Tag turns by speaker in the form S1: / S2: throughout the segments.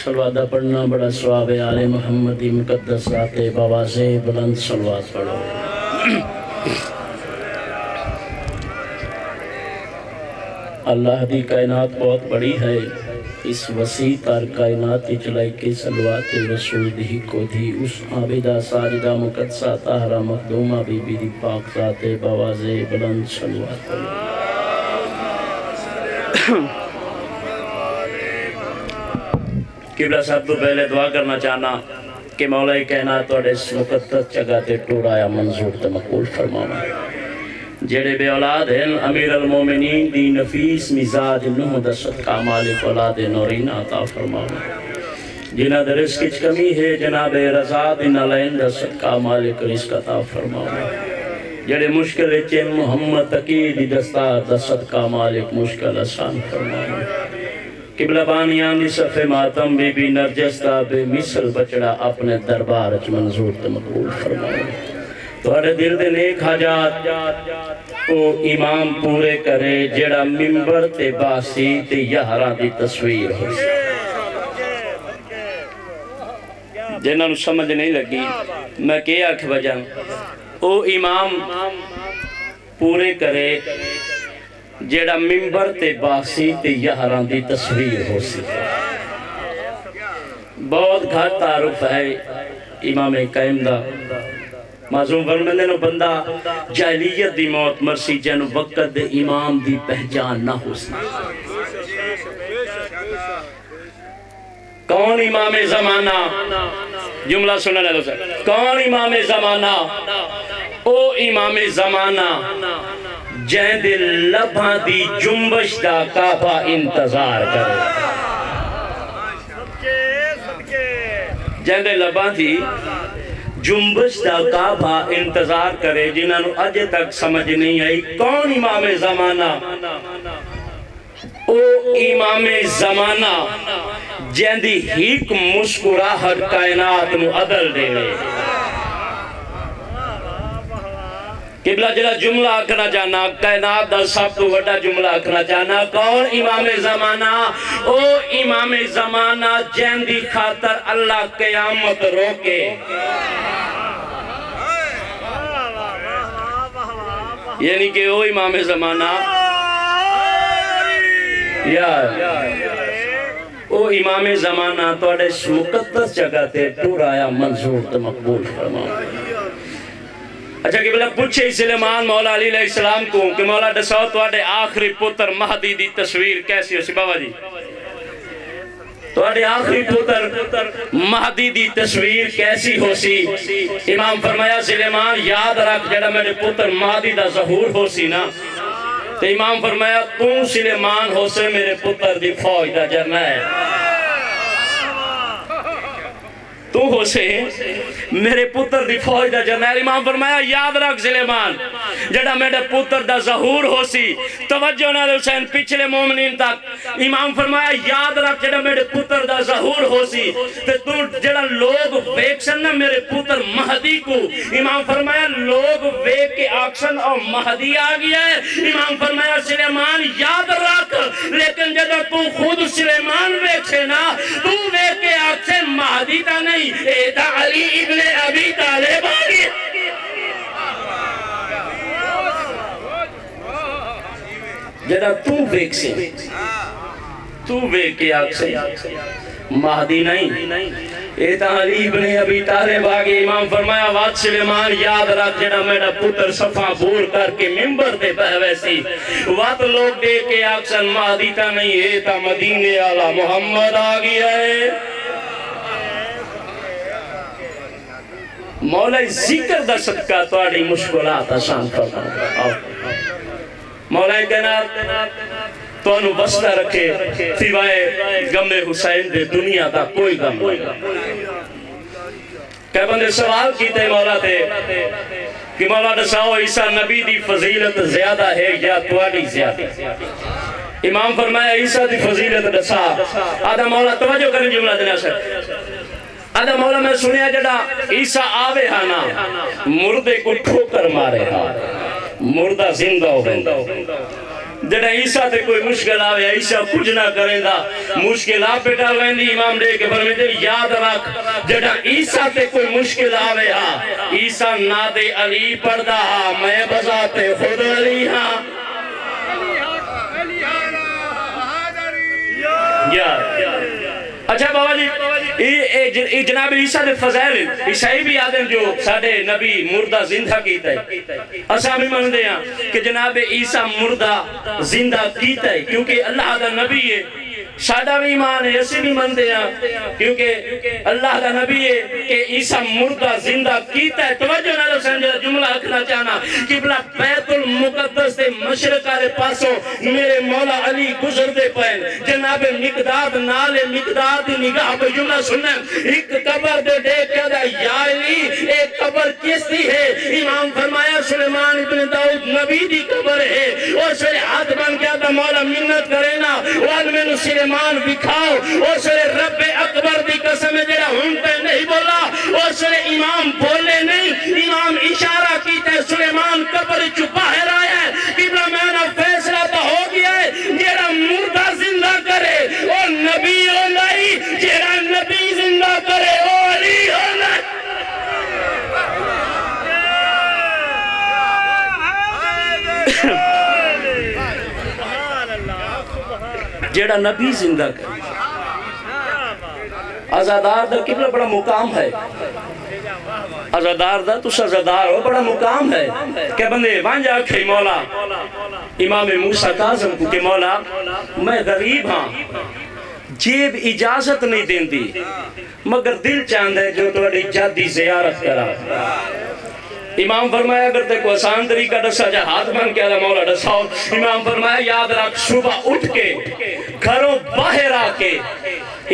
S1: صلوات پڑھنا بڑا ثواب ہے۔ آل محمدی مقدس آتے بوازے بلند صلوات پڑھو۔ اللہ دی کائنات بہت بڑی ہے، اس وسیع تر کائنات چلائی کے صلوات رسول دی کو دی اس عابدہ ساجدہ مقدسہ طاہرہ مخدومہ بی بی دی پاک ذات بوازے بلند صلوات پڑھو۔ قبلہ صاحب تو پہلے دعا کرنا چاہنا کہ مولا کائنات اور اس مقدس جگہ تے ٹورایا منظور تے مقبول فرمانا۔ جڑے بے اولاد ہیں امیر المومنین دی نفیس مزاج نوح دا صدقہ مالک اولاد نورین عطا فرمانا۔ جنہ دا رزق کی کمی ہے جناب رضا دی نالین دا صدقہ مالک رزق عطا فرمانا۔ جڑے مشکل چین محمد تقی دی دستار دا صدقہ مالک مشکل آسان فرمانا۔ قبلہ بانیان دی صفحہ ماتم بی بی نرجس دا بے مثل بچڑا اپنے دربار اچ منظور تے مقبول فرمانا۔ تھوڑے دل دے نیک حاجات او امام پورے کرے جڑا ممبر تے باسی تے یہاں دی تصویر ہو۔ جنہاں نو سمجھ نہیں لگی میں کیا آکھ بجان او امام پورے کرے جیڑا ممبر تے باسی تے یہاں دی تصویر ہو سی۔ بہت گھٹ تعارف ہے امام قائم دا۔ معصوم فرماندے نو بندہ جاہلیت دی موت مرسی جنو وقت دے امام دی پہچان نہ ہو سی۔ کون امام زمانہ؟ جملہ سننا لے دوسرے، کون امام زمانہ؟ او امام زمانہ جہاں دے لبھاں دی جنبش دا کعبہ انتظار کرے۔ جہاں دے لبھاں دی جنبش دا کعبہ انتظار کرے جنہاں نو اجے تک سمجھ نہیں آئی کون امام زمانہ؟ او امام زمانہ جہاں دی ہیک مسکراہٹ کائنات نو عدل دے لے۔ قبلہ جڑا جملہ آکھنا چاہنا کائنات دا سب تو بڑا جملہ آکھنا چاہنا کون امام زمانہ؟ او امام زمانہ جن دی خاطر اللہ قیامت روکے۔ یعنی کہ او امام زمانہ یا او امام زمانہ توڑے اس مقدس جگہ تے ٹورایا منظور تے مقبول فرماؤ۔ اچھا قبلہ پوچھے سلیمان مولا علیہ السلام کو کہ مولا دساؤ توڑے آخری پتر مہدی دی تصویر کیسی ہو سی بابا جی؟ توڑے آخری پتر مہدی دی تصویر کیسی ہو سی؟ امام فرمایا سلیمان یاد رکھ جڑا میرے پتر مہدی دا ظہور ہو سی نا تو امام فرمایا تو سلیمان ہو سے میرے پتر دی فوج دا جرنیل۔ تو ہو سے میرے پتر دی فوج دا جرنیل۔ امام فرمایا یاد رکھ سلیمان جڑا میرے پتر دا ظہور ہو سی توجہ نہ حسین پچھلے مومنین تک۔ امام فرمایا یاد رکھ جڑا میرے پتر دا ظہور ہو سی تو جڑا لوگ ویکسن نہ میرے پتر مہدی کو۔ امام فرمایا لوگ ویک کے آکشن اور مہدی آ گیا ہے۔ امام فرمایا سلیمان یاد رکھ لیکن جڑا تو خود سلیمان ویکسے نا تو ویک کے آکشن مہدی تا نہیں ایتا علی ابن ابی طالب آگی۔ جدا تو ویک سے تو ویک کے آکسے مہدی نہیں ایتا علی ابن ابی طالب آگی۔ امام فرمایا وات سلیمان یاد رکھ جڑا میرا پتر صفحہ بور کر کے ممبر دے بہوے سی وات لوگ دے کے آکسن مہدی تا نہیں ایتا مدینے آلہ محمد آگی ہے۔ مولا ذکر دا صدقہ توڑی مشکلات آسان فرماؤ۔ مولا کائنات تو انو بستہ رکھے سوائے غم حسین دے دنیا دا کوئی غم کہ بندے سوال کیتے مولا تے کہ مولا دساؤ عیسیٰ نبی دی فضیلت زیادہ ہے یا توڑی زیادہ؟ امام فرمایا عیسیٰ دی فضیلت دسا آدھا مولا توجہ کریں جملہ دینا سے آدھا مولا میں سنیا جڑا عیسیٰ آوے ہانا مردے کو ٹھوکر مارے ہاں مردہ زندہ ہو جڑا عیسیٰ تے کوئی مشکل آوے عیسیٰ کچھ نہ کریں دا مشکل آپ بیٹا ویندی امام دے کے فرمیدے یاد رکھ جڑا عیسیٰ تے کوئی مشکل آوے عیسیٰ ناد علی پڑھدا میں بذات خود علی ہاں اچھا بابا جی جناب عیسیٰ دے فضائل عیسائی بھی آدم جو ساڑھے نبی مردہ زندہ کیتا ہے اساں بھی مندے ہیں کہ جناب عیسیٰ مردہ زندہ کیتا ہے کیونکہ اللہ دا نبی ہے سادہ بھی ایمان ہے اسی بھی مندے ہیں کیونکہ اللہ کا نبی ہے کہ عیسیٰ مردہ زندہ کیتا ہے توجہ نہ سمجھا جملہ اکھنا چاہنا قبلہ بیت المقدس دے مشرق آلے پاسوں میرے مولا علی گزر دے پہن جناب مقداد نالے مقداد نگاہ پہ جملہ سنیں ایک قبر دے دیکھ کیا دا یا علی ایک قبر کس دی ہے امام فرمایا سلیمان ابن داؤد نبی دی قبر ہے اور سرے ہاتھ بن کیا دا مولا منت کرے نا والمین سلیمان بکھاؤ اور سرے رب اکبر دی قسم جڑا ہم پہ نہیں بولا اور سرے امام بولے نہیں امام اشارہ کیتے ہیں سلیمان قبر چھپا ہے رہا ہے قبلہ میں نے فیصلہ تو ہو گیا ہے جڑا مردہ زندہ کرے اور نبی ہو نہیں جڑا نبی زندہ کرے اور علی ہو نہیں جیڑا نبی زندہ کرے ازادار دا قبلہ بڑا مقام ہے ازادار دا تو سزادار ہو بڑا مقام ہے کہ بندے وانجا کھئی مولا امام موسیٰ کاظم کو کہ مولا میں غریب ہاں جیب اجازت نہیں دین دی مگر دل چاند ہے جو توڑی جادی زیارت کرا امام فرمایا اگر تے کو آسان طریقہ ڈسا جا ہاتھ بن کے اللہ مولا ڈساؤ امام فرمایا یاد رکھ صبح اٹھ کے گھروں باہر آکے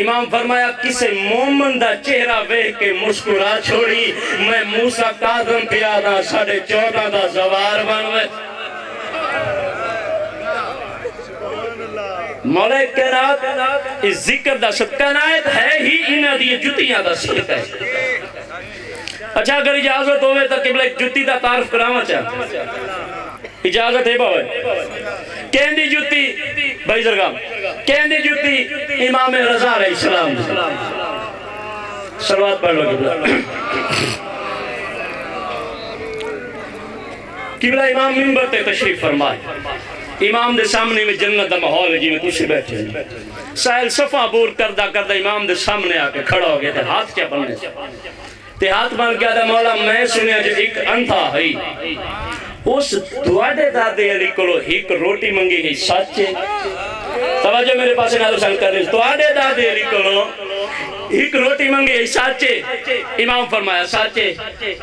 S1: امام فرمایا کسے مومن دا چہرہ وے کے مسکرا چھوڑی میں موسیٰ کاظم پیادا 14.5 دا زوار بنوے مولا کائنات اس ذکر دا سب کائنات ہے ہی انہا دی جتیاں دا صدقہ ہے اچھا اگر اجازت ہوئے تو قبلہ ایک جتی دا تعارف کراما چاہتا اجازت ہے باوے کہندی جتی بھائی زرگام کہندی جتی امام رضا علیہ السلام صلوات پڑھ لو قبلہ قبلہ امام منبر تے تشریف فرمائے امام دے سامنے میں جنت دا ماحول ہے جی میں کچھ بیٹھے ہیں سائل صفحہ بور کردہ امام دے سامنے آکے کھڑا ہو گیا تھے ہاتھ کیا پڑھنے سے تے ہاتھ بن گیا تھا مولا میں سنیا جو ایک انتھا ہے اس دوڑے دادے علی کلو ایک روٹی منگی ہے سچے توجہ میرے پاس نہ دوسرا کر رہے دوڑے دادے علی کلو ایک روٹی منگی ہے سچے امام فرمایا سچے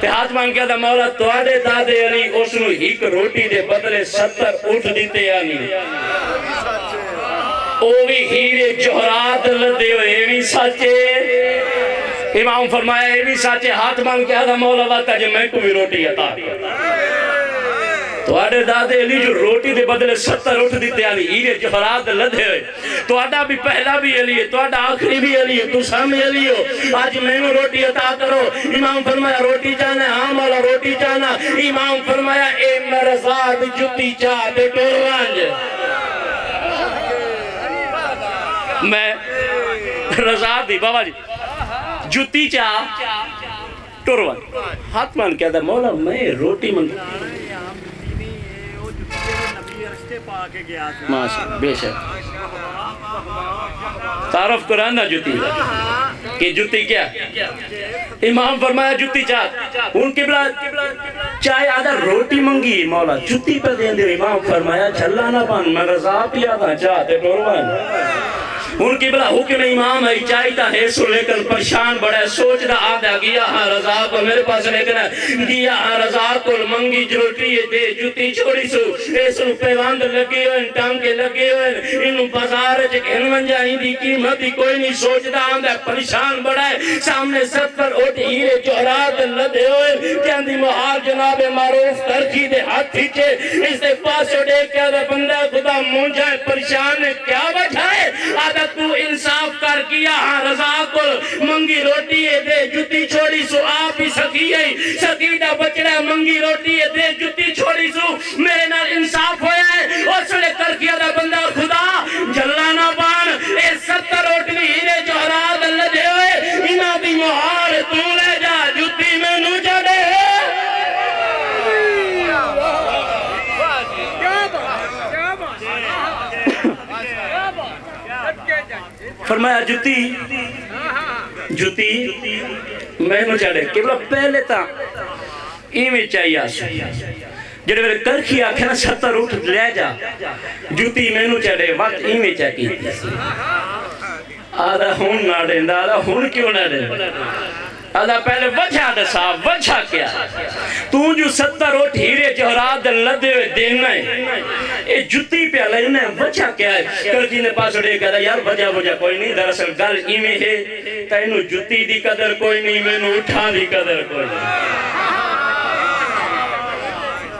S1: تے ہاتھ بن گیا تھا مولا دوڑے دادے علی اس نو ایک روٹی دے بدلے 70 اٹھ دیتے یعنی اوہی ہیرے جوہرات لدے ہوئے بھی سچے امام فرمایا یہ بھی سچے ہاتھ مانگ کے آدھا مولا وقت جے میں کو بھی روٹی عطا تو آڈے دادے علی جو روٹی دے بدلے 70 اٹھ دیتے علی ہیرے جوہرات لدھے ہوئے تو آڈا بھی پہلا بھی علی ہے تو آڈا آخری بھی علی ہے تو سامنے علی ہو آج میں نے روٹی عطا کرو امام فرمایا روٹی چاہنا ہے ہاں مولا روٹی چاہنا امام فرمایا اے میرے ذات جتی چاہتے ٹورانج میں رضا دی بابا جی جتی چاہ ٹوروان ہاتھ مان کیا تھا مولا میں روٹی منگ ماشاءاللہ بے شک تعارف قرآن نہ جتی کہ جتی کیا امام فرمایا جتی چاہ ان قبلہ چاہے آدھا روٹی منگی مولا جتی پہ دیں دے امام فرمایا جھلا نہ بان میں رضا پی آدھا چاہتے ٹوروان ان کی بلا حکم امام ہے چاہیتا ہے سو لیکن پریشان بڑا سوچ دا آدھا گیا ہاں رضا کو میرے پاس لیکن گیا ہاں رضا کو منگی جروٹی دے جتی چھوڑی سو ایسو پیواند لگے ہوئے ٹانکے لگے ہوئے انہوں بازار چک ہنون جائیں دی قیمتی کوئی نہیں سوچ دا آدھا پریشان بڑا ہے سامنے 70 اٹھ ہیرے جوہرات لدے ہوئے کہن دی مہار جناب معروف ترکی دے ہاتھ تھیچے اس دے پاس چھوڑے کیا دے بندہ خدا مونجھائے پریشان ہے کیا وجہ ہے آدھا تو انصاف کر کیا ہاں رضا کو منگی روٹی دے جتی چھوڑی سو آپ ہی سکی ہے سکیدہ بچڑا منگی روٹی دے جتی چھوڑی سو میرے نال انصاف ہویا ہے اور سلے کر کرخیا دا بندہ خدا جلا نہ پان اے 70 روٹی ہیرے جوہرات لدے ہوئے انہاں دی مہار تو لے جا جتی میں نو چڑے فرمایا جتی میں نو چڑے کہ بلا پہلے تا ایویں چاہیے آسو جڑے میرے کرخی آکھے نا 70 روٹ لے جا جتی میں نو چڑے وقت ایویں چاہیے آدھا ہون نہ دیں آدھا ہون کیوں نہ دیں آدھا پہلے وجہ دسا وجہ کیا تو جو 70 روٹ ہیرے جوہرات لدے ہوئے دینا ہے اے جتی پہ لینا ہے وجہ کیا ہے کرخی نے پاس اڑے کہا یار وجہ کوئی نہیں دراصل گل ایویں ہے تینو جتی دی قدر کوئی نہیں میں نو اٹھا دی قدر کوئی نہیں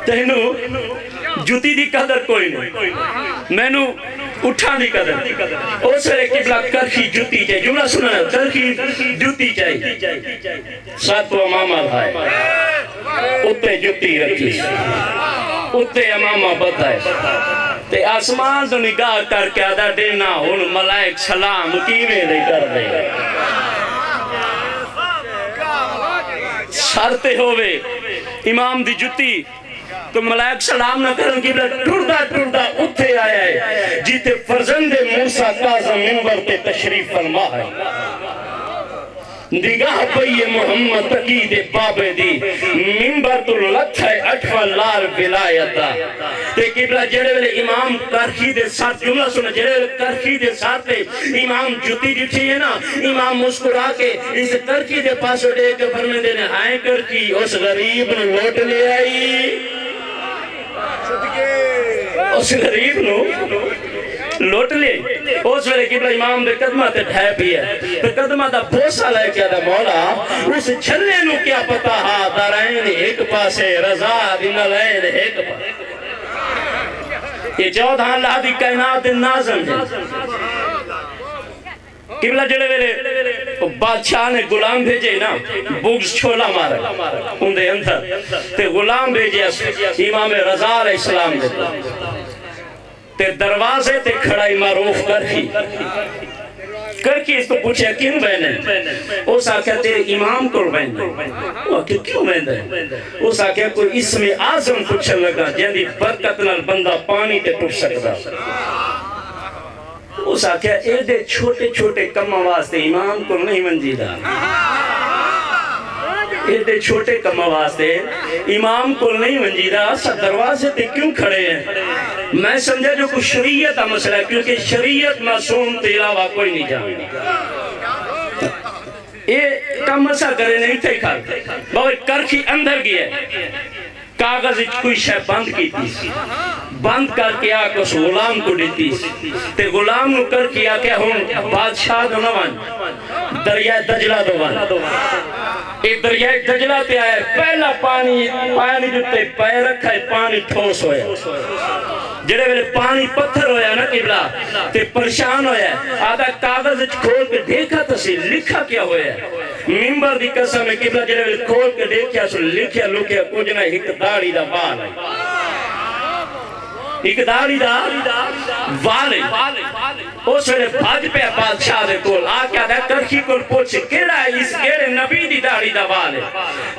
S1: تینو جتی دی قدر کوئی نہیں میں نو اٹھا دی قدر اس ویلے قبلہ کرخی جتی چاہیے جملہ سننا ہے کرخی جتی چاہیے ساتھ تو امامہ بھائی اتے جتی رکھی اتے امامہ بتائے تے آسمان تو نگاہ کر کے آدھا دینا ہون ملائک سلام کیویں دے کر دے سارتے ہوئے امام دی جتی تو ملائک سلام نہ کرن کی بلد ٹوڑا اتھے آیا ہے جیتے فرزند موسیٰ کاظم منبر پہ تشریف فرما ہے نگاہ پئی محمد تقید بابے دی منبر تو لکھ ہے 8 لار ولایتا تے قبلہ جڑے ویلے امام کرخی دے ساتھ جملہ سننا جڑے ویلے کرخی دے ساتھ امام جتی جتی ہے نا امام مسکرا کے اس کرخی دے پاس اڑے کے فرمے دینے ہائیں کرخی اس غریب نے لوٹ لے آئی اس غریب نو لوٹ لے اس ویلے قبلہ امام دے قدمہ تے ڈھائے بھی ہے تو قدمہ دا بھوسا لے کیا دا مولا اس چھلے نو کیا پتا ہا دارائن ایک پاسے رضا دن لین ایک پاسے یہ 14 اللہ دی کائنات نازم ہے قبلہ جڑے ویلے بادشاہ نے غلام بھیجے نا بغض چھولا مارا ان دے اندر تے غلام بھیجے امام رضا علیہ السلام دے تے دروازے تے کھڑائی معروف کرکی اس کو پوچھے کیوں بہنے اس آکھا تیرے امام کو بہنے وہ آکھا کیوں بہنے اس آکھا کوئی اسم اعظم پوچھن لگا جہاں برکت نال بندہ پانی تے ٹوٹ سکتا اس آکھا ایڈے چھوٹے کم واسطے امام کو نہیں منجیدہ ایڈے چھوٹے کم واسطے امام کو نہیں منجیدہ سب دروازے تے کیوں کھڑے ہیں میں سمجھا جو کچھ شریعت کا مسئلہ ہے کیونکہ شریعت معصوم تے علاوہ کوئی نہیں جانے یہ کم مسئلہ کرے نہیں تھے کھاتے بابا کرخی اندر گیا ہے کاغذ کوئی شے بند کی تھی بند کر کے آکے اس غلام کو دیتی تے غلام نو کر کے آکے ہوں بادشاہ دو نوان دریائے دجلہ دو وان ایک دریائے دجلہ تے آئے پہلا پانی جو تے پہ رکھا ہے پانی ٹھوس ہویا جڑے ویلے پانی پتھر ہویا نا قبلہ تے پریشان ہویا آدھا کاغذ کھول کے دیکھا تو سی لکھا کیا ہویا منبر دی قسم ہے قبلہ جڑے ویلے کھول کے دیکھا سو لکھیا لکھیا کچھ نہ ایک داڑی دا بال ہے ایک داڑی دا وال ہے اس ویلے بھاج پہ بادشاہ دے کول آکیا دا کرخی کول پوچھے کیڑا ہے اس کیڑے نبی دی داڑی دا وال ہے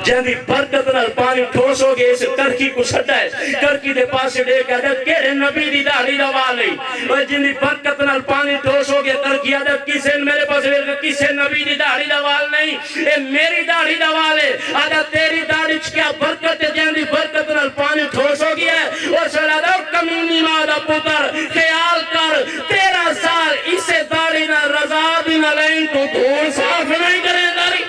S1: جہاں دی برکت نال پانی ٹھوس ہو گئے اس کرخی کو سٹا ہے کرخی دے پاس دے کہا دا کیڑے نبی دی داڑی دا وال ہے اور جن دی برکت نال پانی ٹھوس ہو گئے کرخی آدھا کسے میرے پاس کسے نبی دی داڑی دا وال نہیں اے میری داڑی دا وال ہے آدھا تیری داڑی کیا برکت ہے جہاں دی برکت نال پانی ٹھوس ہو گیا ہے اور سلا دا کمینی مادہ پتر خیال کر 13 سال اسے داڑی نہ رضا بھی نہ لین تو دھول صاف نہیں کرے داڑی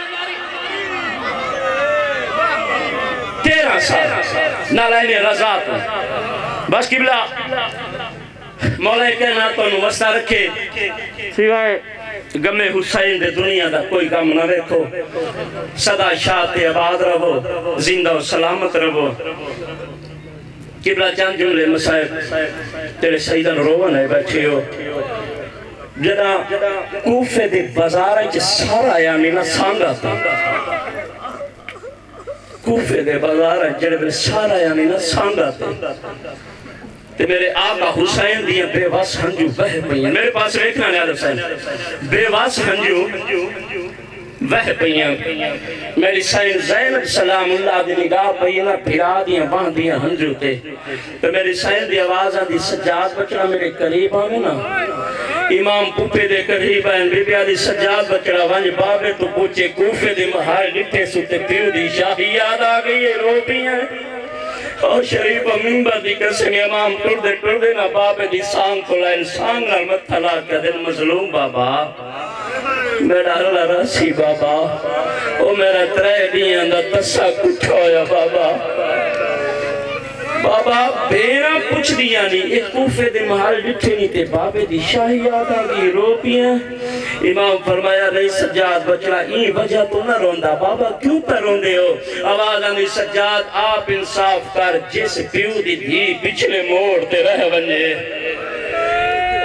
S1: 13 سال نہ لین رضا تو بس قبلہ مولا کائناتوں نو وسطہ رکھے سوائے غم حسین دے دنیا دا کوئی غم نہ دیکھو صدا شاد آباد رہو زندہ و سلامت رہو قبلہ چند جملے مسائب تیرے سیدن روون ہے بیٹھے ہو جدا کوفے دے بازار ہے سارا یعنی نہ سانگا تھا کوفے دے بازار ہے جڑے سارا یعنی نہ سانگا تھا تے میرے آقا حسین دیاں بے وس ہنجو بہ پئیاں میرے پاس دیکھنا نیاد حسین بے وس ہنجو بہ پئیاں میری سائن زینب سلام اللہ دی نگاہ پئیاں پھرا دیاں باں دیاں ہنجو تے میری سائن دی آواز آدھی سجاد بچڑا میرے قریب آگے نا امام پوپے دے قریب آئیں بی بی آدھی سجاد بچڑا ونج بابے تو پوچھے کوفے دے محال لٹھے سوتے پیو دی شاہی یاد آگئی ہے رو پئیاں اور شریف منبر دی قسم امام ٹر دے نا بابے دی سانگ کو لائن سانگ نال متھا لا کے دل مظلوم بابا میرا اللہ راسی بابا او میرا ترے دیاں دا تسا کچھ ہویا بابا بابا بینا پوچھ دیا نہیں ایک کوفے دے محل ڈٹھے نہیں تے بابے دی شاہی یاد آگئی رو پیاں امام فرمایا نہیں سجاد بچڑا این وجہ تو نہ روندہ بابا کیوں پہ روندے ہو آواز آنی سجاد آپ انصاف کر جس پیو دی دھی پچھلے موڑ تے رہ ونجے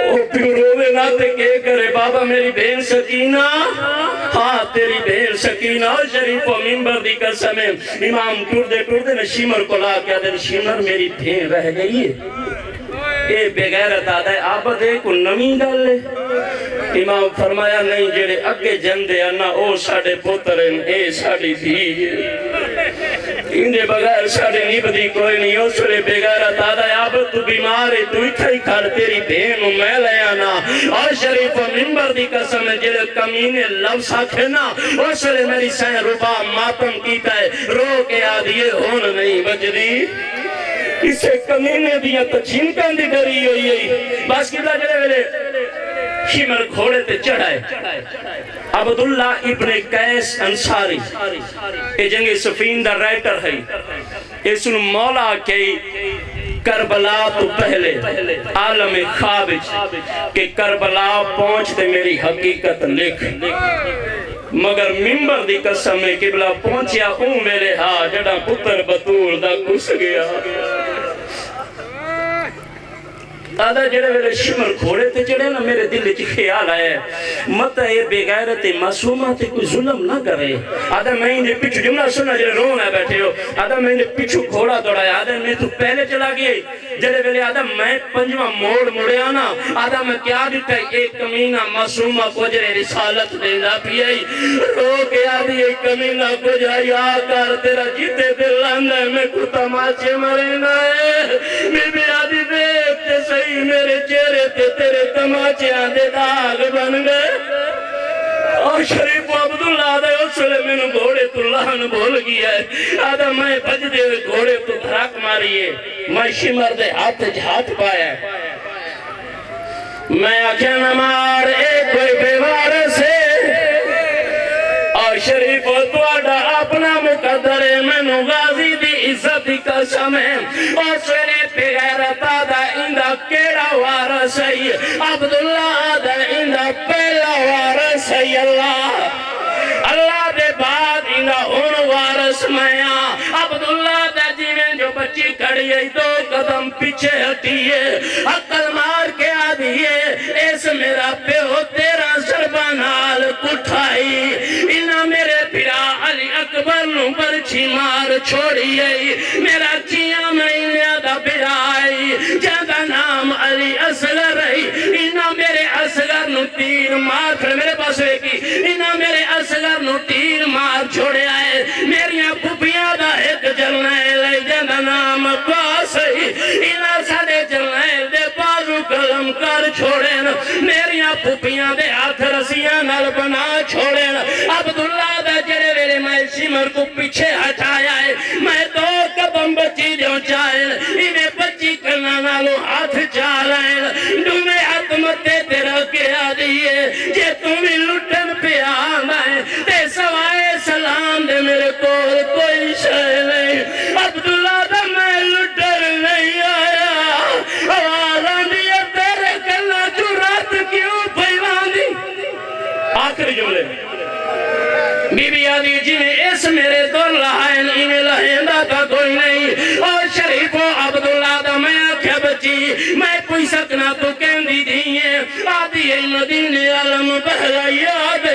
S1: او پیو روے نہ تے کہ کرے بابا میری بہن سکینہ ہاں تیری بہن سکینہ شریف و منبر دی قسم امام ٹور دے نشیمر کو لا کیا دے نشیمر میری بہن رہ گئی ہے اے بغیرت آدھا ہے آپ دے کو نمی گل لے امام فرمایا نہیں جڑے اگے جندے انا او ساڑے پوترن اے ساڑی دھی اندے بغیر ساڑے نبدی کوئی نہیں او سڑے بغیرت آدھا ہے آپ تو بیمار ہے تو اتھا ہی کھڑ تیری بہن میں لے آنا اور شریف و منبر دی قسم جڑے کمینے لفظ آکھے نا او سڑے میری سین ربا ماتم کیتا ہے رو کے آدھیے ہون نہیں بجدی اسے کمینے دیا تو چھنکان دی ڈری ہوئی ہے بس کبلا جڑے ویلے شیمر گھوڑے تے چڑھائے عبداللہ ابن قیس انصاری اے جنگ سفین دا رائٹر ہے اس نے مولا کے کربلا تو پہلے عالم خوابج کہ کربلا پہنچتے میری حقیقت لکھ مگر منبر دی قسم میں قبلہ پہنچیا ہوں میرے ہاں جڑا پتر بطول دا کس گیا آدھا جڑے ویلے شمر کھوڑے تے جڑے نا میرے دل چ خیال آئے مت اے بغیرت معصومہ تے کوئی ظلم نہ کرے آدھا میں انہیں پیچھو جملہ سننا جڑے رونا بیٹھے ہو آدھا میں انہیں پیچھو کھوڑا دوڑایا آدھا میں تو پہلے چلا گئی جڑے ویلے آدھا میں پنجوہ موڑ آنا آدھا میں کیا دیتا ہے ایک کمینہ معصومہ کو جرے رسالت دینا پیئی رو کے آدھی ایک کمینہ کو جائے آکار تیرا جیتے دل آندہ میں کو تماچے مرنا ہے میں بھی آدھی دیکھتے صحیح میرے چہرے تے تیرے تماچے آندے داغ بن گئے اور شریف عبداللہ آدھے اسلے میں گھوڑے تو لہن بھول گیا ہے آدھا میں بج دے گھوڑے تو دھراک ماریے میں شمر دے ہاتھ پایا میں آکھیں نمار ایک کوئی بیوار سے اور شریف تو آڈا اپنا مقدر ہے میں غازی دی عزت کا سمیں اور شریف بغیرت آدھا اندہ کیڑا وارس ہے عبداللہ آدھا اندہ پہلا وارس ہے اللہ دے بعد اندہ ان وارس میں عبداللہ دے جیویں جو بچی کھڑی ہے دو قدم پیچھے ہٹیے عقل مار کے آدھیے اس میرا پیو تیرا سربانال کٹھائی انہا میرے پھرا علی اکبر نو برچی مار چھوڑی ہے میرا چیاں میں انہا دا پھرائی جاندہ نام علی اصغر ہے انہا میرے اصغر نو تیر مار پھر میرے پاس ہے کی انہا میرے اصغر نو تیر مار چھوڑے آئے میریاں پھپیاں دا ایک جلنے لے جاندہ نام عباس ہے انہا ساڑے جلنے دے بازو قلم کر چھوڑے میریاں پھپیاں دے ہاتھ رسیاں نال بنا چھوڑے عبداللہ دا جڑے ویلے میں شمر کو پیچھے ہٹایا ہے میں دو قدم بچی دیوں چاہے انہیں بچی کرنا نالو ہاتھ چالائے ڈومے ہاتھ متے تیرا کیا دیئے جے تمہیں لٹن پہ آنا ہے تے سوائے سلام دے میرے کوئی شے نہیں عبداللہ دا میں لٹن نہیں آیا آواز آندی تیرے کلہ جو رات کیوں پھیلان دی آخری جملے بی بی آدھی جی میں اس میرے دور لہائن انہیں لہیندہ تا کوئی نہیں اور شریف و عبداللہ دا میں آکھیا بچی میں کوئی سکنا تو کہن دی دیئے آدھی مدینہ علم بہلا یاد